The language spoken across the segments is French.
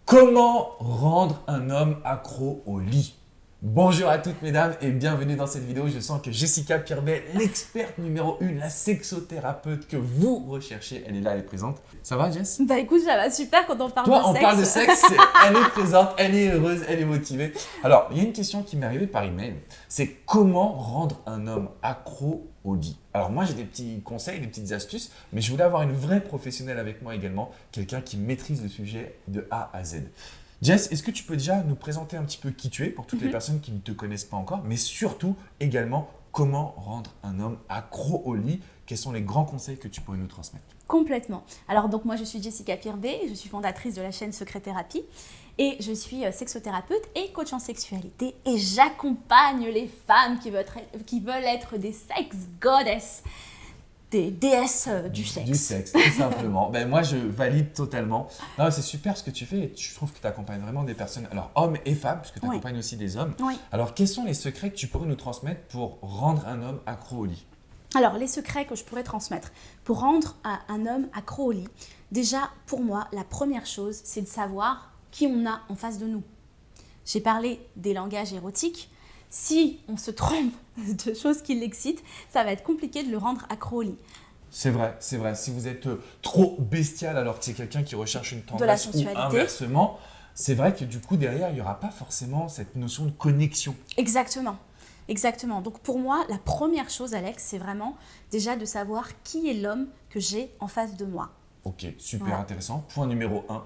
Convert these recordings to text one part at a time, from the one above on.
Comment rendre un homme accro au lit? Bonjour à toutes mesdames et bienvenue dans cette vidéo. Je sens que Jessica Pirbet, l'experte numéro 1, la sexothérapeute que vous recherchez, elle est là, elle est présente. Ça va Jess? Bah écoute, ça va super quand on parle Toi, de sexe. on parle de sexe, elle est présente, elle est heureuse, elle est motivée. Alors, il y a une question qui m'est arrivée par email, c'est comment rendre un homme accro au lit? Alors moi, j'ai des petits conseils, des petites astuces, mais je voulais avoir une vraie professionnelle avec moi également, quelqu'un qui maîtrise le sujet de A à Z. Jess, est-ce que tu peux déjà nous présenter un petit peu qui tu es pour toutes les personnes qui ne te connaissent pas encore, mais surtout également comment rendre un homme accro au lit? Quels sont les grands conseils que tu pourrais nous transmettre? Complètement. Alors donc moi je suis Jessica Pirbet, je suis fondatrice de la chaîne Secret Thérapie et je suis sexothérapeute et coach en sexualité et j'accompagne les femmes qui veulent être des sex goddess, des déesses du sexe. Du sexe, tout simplement. Ben, moi, je valide totalement. Non, c'est super ce que tu fais et je trouve que tu accompagnes vraiment des personnes, alors hommes et femmes, puisque tu accompagnes aussi des hommes. Oui. Alors, quels sont les secrets que tu pourrais nous transmettre pour rendre un homme accro au lit? Alors, les secrets que je pourrais transmettre pour rendre un homme accro au lit, déjà, pour moi, la première chose, c'est de savoir qui on a en face de nous. J'ai parlé des langages érotiques. Si on se trompe de choses qui l'excitent, ça va être compliqué de le rendre accro au lit. C'est vrai, c'est vrai. Si vous êtes trop bestial alors que c'est quelqu'un qui recherche une De la tendresse ou sensualité. inversement, c'est vrai que du coup, derrière, il n'y aura pas forcément cette notion de connexion. Exactement. Exactement. Donc pour moi, la première chose, Alex, c'est vraiment déjà de savoir qui est l'homme que j'ai en face de moi. Ok, super Voilà. intéressant. Point numéro 1.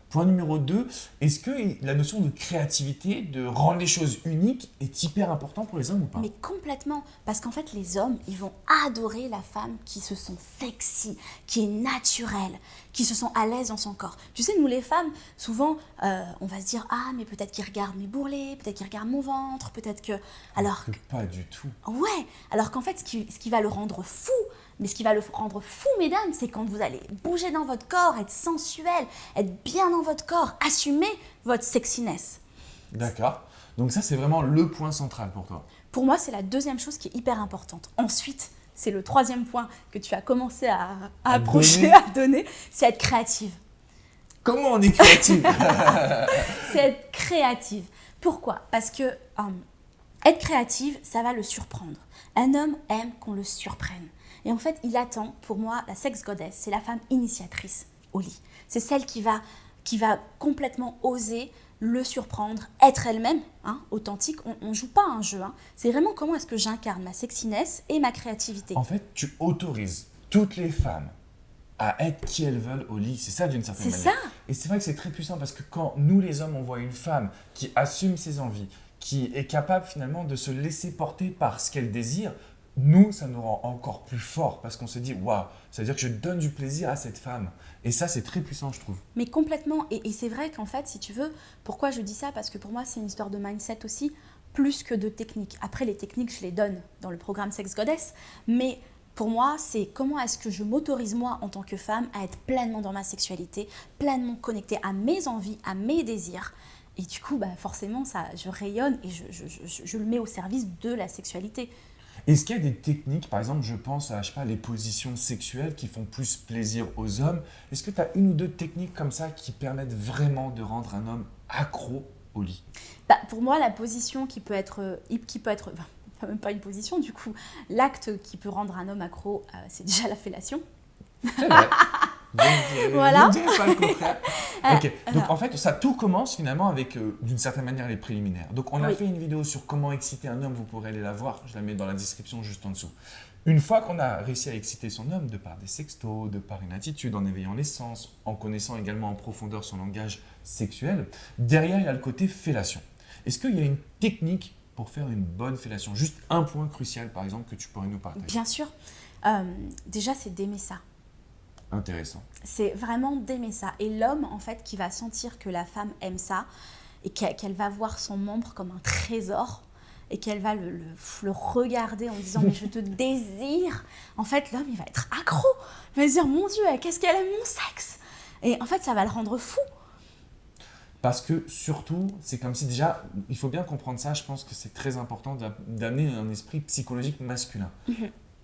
Point numéro 2, est-ce que la notion de créativité, de rendre les choses uniques, est hyper important pour les hommes ou pas? Mais complètement, parce qu'en fait, les hommes, ils vont adorer la femme qui se sent sexy, qui est naturelle, qui se sent à l'aise dans son corps. Tu sais, nous les femmes, souvent, on va se dire « Ah, mais peut-être qu'il regarde mes bourrelets, peut-être qu'il regarde mon ventre, peut-être que… » Alors Que pas du tout. ouais, alors qu'en fait, ce qui va le rendre fou, mais ce qui va le rendre fou, mesdames, c'est quand vous allez bouger dans votre corps, être sensuel, être bien dans votre corps, assumer votre sexiness. D'accord. Donc ça, c'est vraiment le point central pour toi. Pour moi, c'est la deuxième chose qui est hyper importante. Ensuite, c'est le troisième point que tu as commencé à approcher, à donner, c'est être créative. Comment on est créatif? C'est être créative. Pourquoi? Parce que être créative, ça va le surprendre. Un homme aime qu'on le surprenne. Et en fait, il attend, pour moi, la sex goddess, c'est la femme initiatrice au lit. C'est celle qui va complètement oser le surprendre, être elle-même, authentique. On ne joue pas un jeu. C'est vraiment comment est-ce que j'incarne ma sexiness et ma créativité. En fait, tu autorises toutes les femmes à être qui elles veulent au lit. C'est ça d'une certaine manière. C'est ça. Et c'est vrai que c'est très puissant parce que quand nous, les hommes, on voit une femme qui assume ses envies, qui est capable finalement de se laisser porter par ce qu'elle désire, nous, ça nous rend encore plus fort parce qu'on se dit, waouh, ça veut dire que je donne du plaisir à cette femme. Et ça, c'est très puissant, je trouve. Mais complètement. Et c'est vrai qu'en fait, si tu veux, pourquoi je dis ça? Parce que pour moi, c'est une histoire de mindset aussi, plus que de technique. Après, les techniques, je les donne dans le programme Sex Goddess. Mais pour moi, c'est comment est-ce que je m'autorise, moi, en tant que femme, à être pleinement dans ma sexualité, pleinement connectée à mes envies, à mes désirs. Et du coup, forcément, ça, je rayonne et je le mets au service de la sexualité. Est-ce qu'il y a des techniques, par exemple, je pense à, je sais pas, les positions sexuelles qui font plus plaisir aux hommes. Est-ce que tu as une ou deux techniques comme ça qui permettent vraiment de rendre un homme accro au lit? Pour moi, la position qui peut être même pas une position, du coup, l'acte qui peut rendre un homme accro, c'est déjà la fellation. C'est vrai. Voilà. Je ne dirais pas le contraire. Ok. Donc en fait, ça tout commence finalement avec, d'une certaine manière, les préliminaires. Donc on a fait une vidéo sur comment exciter un homme, vous pourrez aller la voir, je la mets dans la description juste en dessous. Une fois qu'on a réussi à exciter son homme, de par des sextos, de par une attitude, en éveillant les sens, en connaissant également en profondeur son langage sexuel, derrière il y a le côté fellation. Est-ce qu'il y a une technique pour faire une bonne fellation? Juste un point crucial par exemple que tu pourrais nous partager. Bien sûr. Déjà, c'est d'aimer ça. Intéressant. C'est vraiment d'aimer ça. Et l'homme, en fait, qui va sentir que la femme aime ça et qu'elle va voir son membre comme un trésor et qu'elle va le regarder en disant « mais je te désire », en fait, l'homme, il va être accro. Il va se dire « mon Dieu, qu'est-ce qu'elle aime mon sexe ?» Et en fait, ça va le rendre fou. Parce que surtout, c'est comme si déjà, il faut bien comprendre ça, je pense que c'est très important d'amener un esprit psychologique masculin.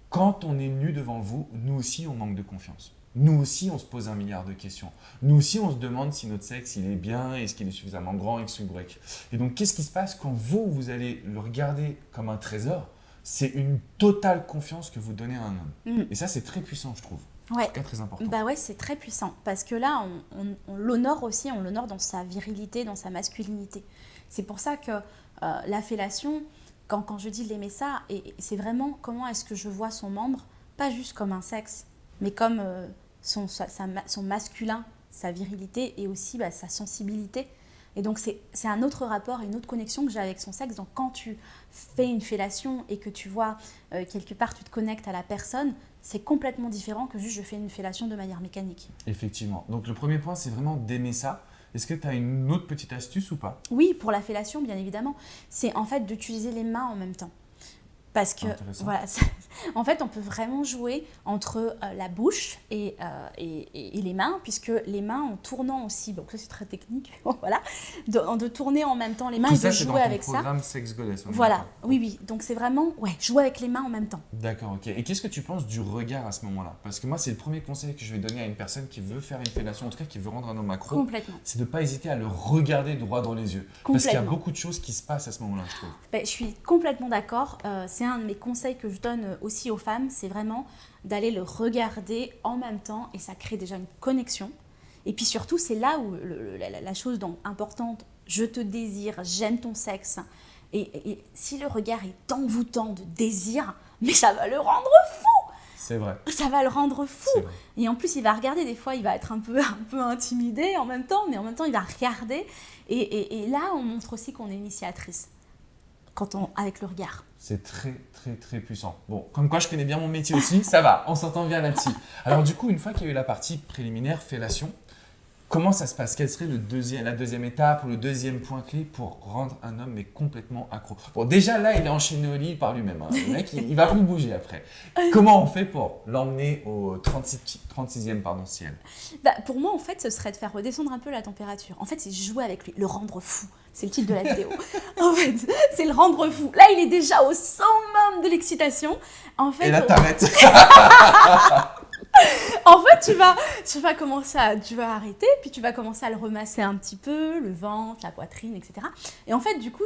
Quand on est nu devant vous, nous aussi, on manque de confiance. nous aussi, on se pose un milliard de questions. Nous aussi, on se demande si notre sexe, il est bien, est-ce qu'il est suffisamment grand, X ou Y. Et donc, qu'est-ce qui se passe quand vous allez le regarder comme un trésor? C'est une totale confiance que vous donnez à un homme. Et ça, c'est très puissant, je trouve. Ouais. En tout cas, très important. Bah ouais, c'est très puissant. Parce que là, on l'honore aussi, on l'honore dans sa virilité, dans sa masculinité. C'est pour ça que la fellation, quand je dis l'aimer ça, et c'est vraiment comment est-ce que je vois son membre, pas juste comme un sexe, mais comme son masculin, sa virilité et aussi sa sensibilité. Et donc, c'est un autre rapport, une autre connexion que j'ai avec son sexe. Donc, quand tu fais une fellation et que tu vois, quelque part, tu te connectes à la personne, c'est complètement différent que juste je fais une fellation de manière mécanique. Effectivement. Donc, le premier point, c'est vraiment d'aimer ça. Est-ce que tu as une autre petite astuce ou pas? Oui, pour la fellation, bien évidemment. C'est en fait d'utiliser les mains en même temps. Parce que, voilà, en fait, on peut vraiment jouer entre la bouche et les mains, puisque les mains, en tournant aussi, donc ça c'est très technique, voilà, de tourner en même temps les mains tout et ça, de c'est jouer dans ton avec ça. programme Sex Goddess. Voilà, oui, donc c'est vraiment, jouer avec les mains en même temps. D'accord, ok. Et qu'est-ce que tu penses du regard à ce moment-là? Parce que moi, c'est le premier conseil que je vais donner à une personne qui veut faire une fellation, en tout cas qui veut rendre un homme accro. Complètement. C'est de ne pas hésiter à le regarder droit dans les yeux. Parce qu'il y a beaucoup de choses qui se passent à ce moment-là, je trouve. Je suis complètement d'accord. C'est un de mes conseils que je donne aussi aux femmes, c'est vraiment d'aller le regarder en même temps et ça crée déjà une connexion. Et puis surtout, c'est là où la chose importante, je te désire, j'aime ton sexe. Et si le regard est envoûtant de désir, mais ça va le rendre fou. C'est vrai. Ça va le rendre fou. Et en plus, il va regarder, des fois, il va être un peu intimidé en même temps, mais en même temps, il va regarder. Et là, on montre aussi qu'on est initiatrice. Avec le regard. C'est très, très, très puissant. Bon, comme quoi je connais bien mon métier aussi, ça va, on s'entend bien là-dessus. Alors du coup, une fois qu'il y a eu la partie préliminaire, fellation, comment ça se passe? Quelle serait la deuxième étape ou le deuxième point clé pour rendre un homme mais complètement accro? Bon, déjà là, il est enchaîné au lit par lui-même. Hein. Le mec, il va plus bouger après. Comment on fait pour l'emmener au 36e ciel? Pour moi, en fait, ce serait de faire redescendre un peu la température. En fait, c'est jouer avec lui, le rendre fou. C'est le titre de la vidéo. En fait, c'est le rendre fou. Là, il est déjà au summum de l'excitation. En fait, et là, t'arrêtes. En fait, tu vas arrêter, puis tu vas commencer à le remasser un petit peu, le ventre, la poitrine, etc. Et en fait, du coup,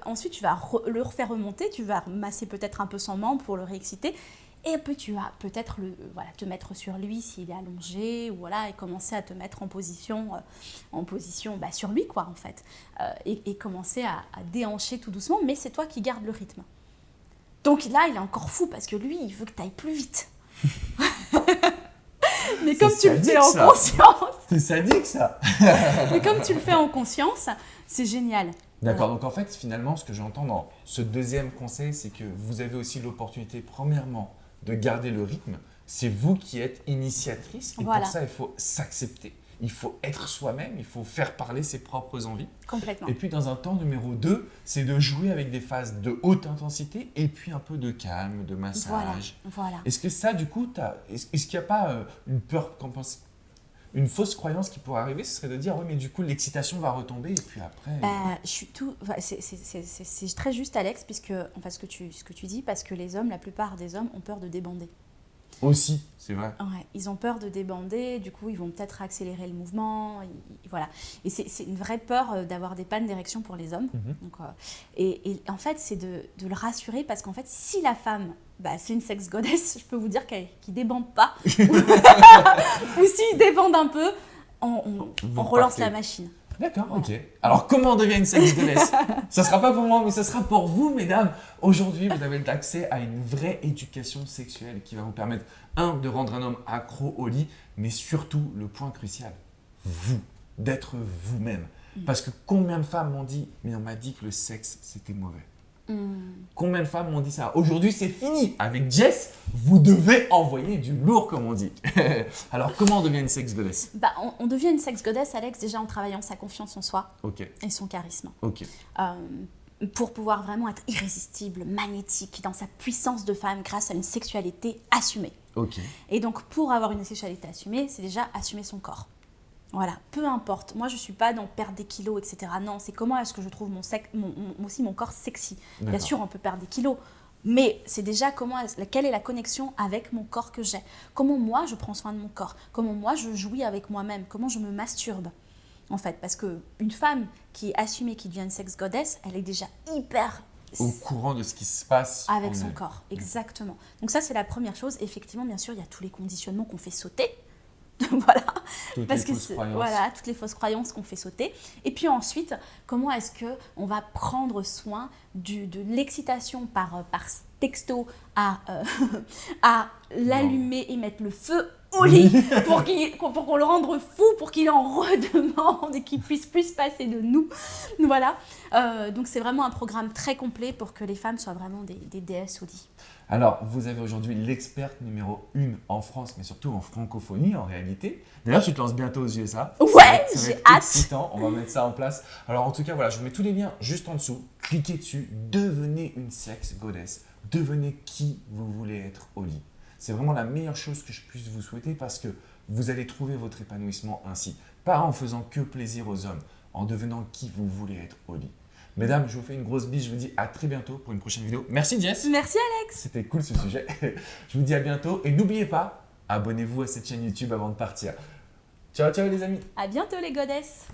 ensuite, tu vas le refaire remonter, tu vas masser peut-être un peu son membre pour le réexciter. Et puis tu vas peut-être te mettre sur lui s'il est allongé, et commencer à te mettre en position sur lui, quoi, en fait. Et commencer à déhancher tout doucement, mais c'est toi qui gardes le rythme. Donc là, il est encore fou parce que lui, il veut que tu ailles plus vite. Mais comme tu le fais en conscience. C'est sadique, ça. Mais comme tu le fais en conscience, c'est génial. D'accord, Voilà. donc en fait, finalement, ce que j'entends dans ce deuxième conseil, c'est que vous avez aussi l'opportunité, premièrement, de garder le rythme. C'est vous qui êtes initiatrice et Voilà. pour ça, il faut s'accepter. Il faut être soi-même, il faut faire parler ses propres envies. Complètement. Et puis, dans un temps numéro 2, c'est de jouer avec des phases de haute intensité et puis un peu de calme, de massage. Voilà. Est-ce que ça, du coup, est-ce qu'il n'y a pas une peur, une fausse croyance qui pourrait arriver, ce serait de dire oui, mais du coup l'excitation va retomber et puis après. C'est très juste, Alex, puisque enfin ce que tu dis, parce que la plupart des hommes ont peur de débander. Aussi, c'est vrai. Ouais, ils ont peur de débander, du coup ils vont peut-être accélérer le mouvement, voilà. Et c'est une vraie peur d'avoir des pannes d'érection pour les hommes. Donc, et en fait, c'est de le rassurer parce qu'en fait, si la femme, c'est une sex goddess, je peux vous dire qu'il ne débande pas, ou s'il débande un peu, on relance la machine. D'accord, Voilà. ok. Alors, comment on devient une sex goddess? Ça ne sera pas pour moi, mais ça sera pour vous, mesdames. Aujourd'hui, vous avez accès à une vraie éducation sexuelle qui va vous permettre, de rendre un homme accro au lit, mais surtout, le point crucial, d'être vous-même. Parce que combien de femmes m'ont dit, mais on m'a dit que le sexe, c'était mauvais. Combien de femmes m'ont dit ça? Aujourd'hui, c'est fini. Avec Jess, vous devez envoyer du lourd, comme on dit. Alors, comment on devient une sex goddess? On devient une sex goddess, Alex, déjà en travaillant sa confiance en soi et son charisme. Pour pouvoir vraiment être irrésistible, magnétique, dans sa puissance de femme grâce à une sexualité assumée. Et donc, pour avoir une sexualité assumée, c'est déjà assumer son corps. Voilà, peu importe. Moi, je ne suis pas dans perdre des kilos, etc. Non, c'est comment est-ce que je trouve aussi mon corps sexy. Bien sûr, on peut perdre des kilos. Mais c'est déjà quelle est la connexion avec mon corps que j'ai. Comment moi, je prends soin de mon corps. Comment moi, je jouis avec moi-même. Comment je me masturbe. En fait, parce qu'une femme qui est assumée, qui devient une sex goddess, elle est déjà hyper Au courant de ce qui se passe avec en son elle. corps. Exactement. Donc ça, c'est la première chose. Effectivement, bien sûr, il y a tous les conditionnements qu'on fait sauter. Voilà. Toutes Parce les que fausses croyances. voilà, toutes les fausses croyances qu'on fait sauter. Et puis ensuite, comment est-ce qu'on va prendre soin de l'excitation par texto à l'allumer et mettre le feu au lit pour qu'on le rende fou, pour qu'il en redemande et qu'il puisse plus se passer de nous. Voilà. Donc c'est vraiment un programme très complet pour que les femmes soient vraiment des déesses au lit. Alors, vous avez aujourd'hui l'experte numéro 1 en France, mais surtout en francophonie en réalité. D'ailleurs, tu te lances bientôt aux USA. Ouais, Ça va être j'ai hâte. excitant, on va mettre ça en place. Alors, en tout cas, voilà, je vous mets tous les liens juste en dessous. Cliquez dessus, devenez une sex goddess. Devenez qui vous voulez être au lit. C'est vraiment la meilleure chose que je puisse vous souhaiter parce que vous allez trouver votre épanouissement ainsi. Pas en faisant que plaisir aux hommes, en devenant qui vous voulez être au lit. Mesdames, je vous fais une grosse bise, je vous dis à très bientôt pour une prochaine vidéo. Merci Jess. Merci Alex. C'était cool ce sujet. Je vous dis à bientôt et n'oubliez pas, abonnez-vous à cette chaîne YouTube avant de partir. Ciao, ciao les amis. À bientôt les goddesses.